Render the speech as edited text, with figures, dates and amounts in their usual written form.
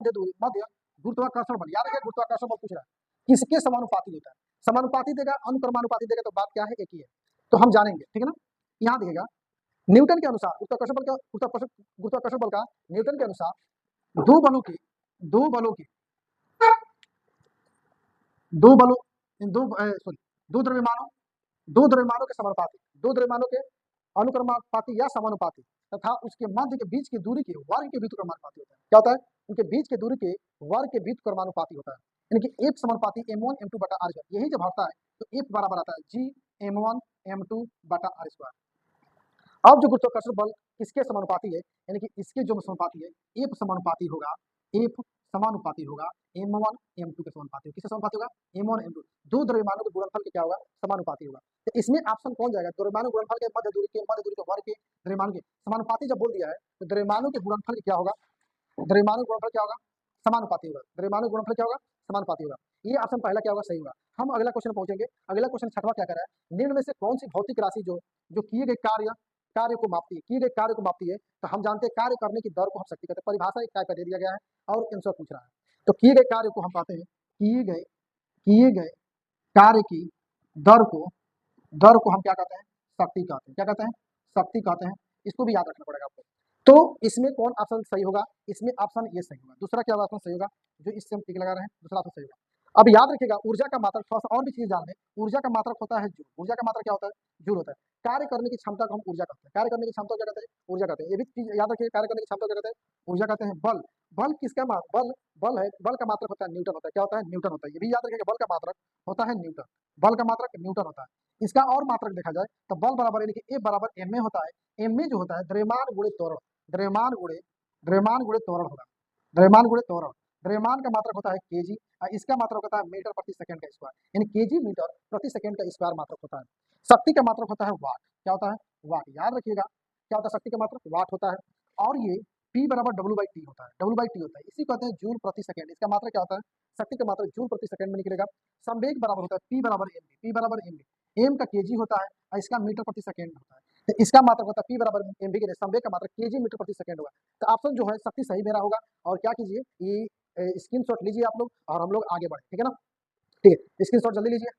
मध्य गुरुत्वाकर्षण बल, याद रखिए गुरुत्वाकर्षण बल पूछ रहा है किसके समानुपाती होता है। समानुपाती देगा, अनुक्रमानुपाती देगा, तो बात क्या है, एक ही है, तो हम जानेंगे, ठीक है ना। यहाँ देखिएगा न्यूटन के अनुसार गुरुत्वाकर्षण बल का गुरुत्वाकर्षण बल का न्यूटन के अनुसार दो बलों की दो बलों की दो बलों दो सॉरी दो द्रव्यमानों दो द्रव्यमानों के समानुपाती, दो द्रव्यमानों के अनुक्रमानुपाती या समानुपाती तथा उसके मध्य के बीच की दूरी के वर्ग के व्युत्क्रमानुपाती होता है। क्या होता है, उनके बीच के दूरी के वर्ग के व्युत्क्रमानुपाती होता है, यानी कि F समानुपाती m1 m2 बटा r स्क्वायर, यही जब होता है तो F बराबर आता है G m1 m2 बटा r स्क्वायर। अब जो गुरुत्वाकर्षण बल किसके समानुपाती है, यानी कि इसके जो समानुपाती है F समानुपाती होगा, F समानुपाती होगा m1 m2 के समानुपाती होगा। किसके समानुपाती होगा, m1 m2, दो द्रव्यमानों के गुणनफल के क्या होगा, समानुपाती होगा। तो इसमें ऑप्शन कौन जाएगा, द्रव्यमानों गुणनफल के मध्य दूरी के वर्ग के द्रव्यमानों के समानुपाती जब बोल दिया है तो द्रव्यमानों के गुणनफल क्या होगा, द्रव्यमानों गुणनफल क्या होगा, समानुपाती होगा। द्रव्यमानों गुणनफल क्या होगा, समानुपाती होगा। ये ऑप्शन पहला क्या होगा, सही होगा। हम अगला क्वेश्चन पहुंचेंगे। अगला क्वेश्चन छठवां क्या कर रहा है, निम्न में से कौन सी भौतिक राशि जो जो किए गए कार्य को मापती है, किए गए कार्य को मापती है। तो हम जानते हैं कार्य करने की दर को हम शक्ति कहते हैं, परिभाषा एक टाइप का दे दिया गया है और आंसर पूछ रहा है। तो किए गए कार्य को हम पाते हैं, किए गए कार्य की दर को हम क्या कहते हैं, शक्ति कहते हैं। क्या कहते हैं, शक्ति कहते हैं। इसको भी याद रखना पड़ेगा आपको। तो इसमें कौन ऑप्शन सही होगा, इसमें ऑप्शन ये सही होगा। दूसरा क्या ऑप्शन सही होगा, जो इससे हम टिक लगा रहे हैं, दूसरा ऑप्शन सही होगा। अब याद रखिएगा ऊर्जा का मात्रक, थोड़ा सा और भी चीज जान लें। ऊर्जा का मात्रक होता है जूल। ऊर्जा का मात्रक क्या होता है, जूल होता है। कार्य करने की क्षमता को हम ऊर्जा कहते हैं। कार्य करने की क्षमता क्या कहते हैं, ऊर्जा कहते हैं। ये भी चीज याद रखिए, कार्य करने की क्षमता क्या कहते हैं, ऊर्जा कहते हैं। बल, बल किसका बल बल है, बल का मात्रक होता है न्यूटन होता है। क्या होता है, न्यूटन होता है। ये भी याद रखिएगा, बल का मात्रक होता है न्यूटन, बल का मात्रक न्यूटन होता है। इसका और मात्रक देखा जाए तो बल बराबर यानी कि ए बराबर एम ए होता है। एम ए जो होता है द्रव्यमान गुणे त्वरण, द्रव्यमान गुणे त्वरण होगा, द्रव्यमान गुणे त्वरण। द्रव्यमान का मात्रक होता है केजी, इसका मात्रक होता है मीटर प्रति सेकंड का स्क्वायर, यानी केजी मीटर प्रति सेकंड का स्क्वायर मात्रक होता है। शक्ति का मात्रक होता है वाट। क्या होता है, वाट। याद रखिएगा क्या होता है, शक्ति का मात्रक वाट होता है। और ये P बराबर W/T होता है, W/T होता है। इसी कहते हैं जूल प्रति सेकंड। इसका मात्रक क्या होता है, शक्ति का मात्रक जूल प्रति सेकंड में निकलेगा। संवेग बराबर होता है P बराबर mv, P बराबर mv। एम का केजी होता है और इसका मीटर प्रति सेकंड होता है। तो इसका मात्रक होता है P बराबर mv के, संवेग का मात्रक केजी मीटर प्रति सेकंड होगा। तो ऑप्शन जो है शक्ति सही मेरा होगा। और क्या कीजिए, ये स्क्रीनशॉट लीजिए आप लोग और हम लोग आगे बढ़े, ठीक है ना। ठीक है, स्क्रीनशॉट जल्दी लीजिए।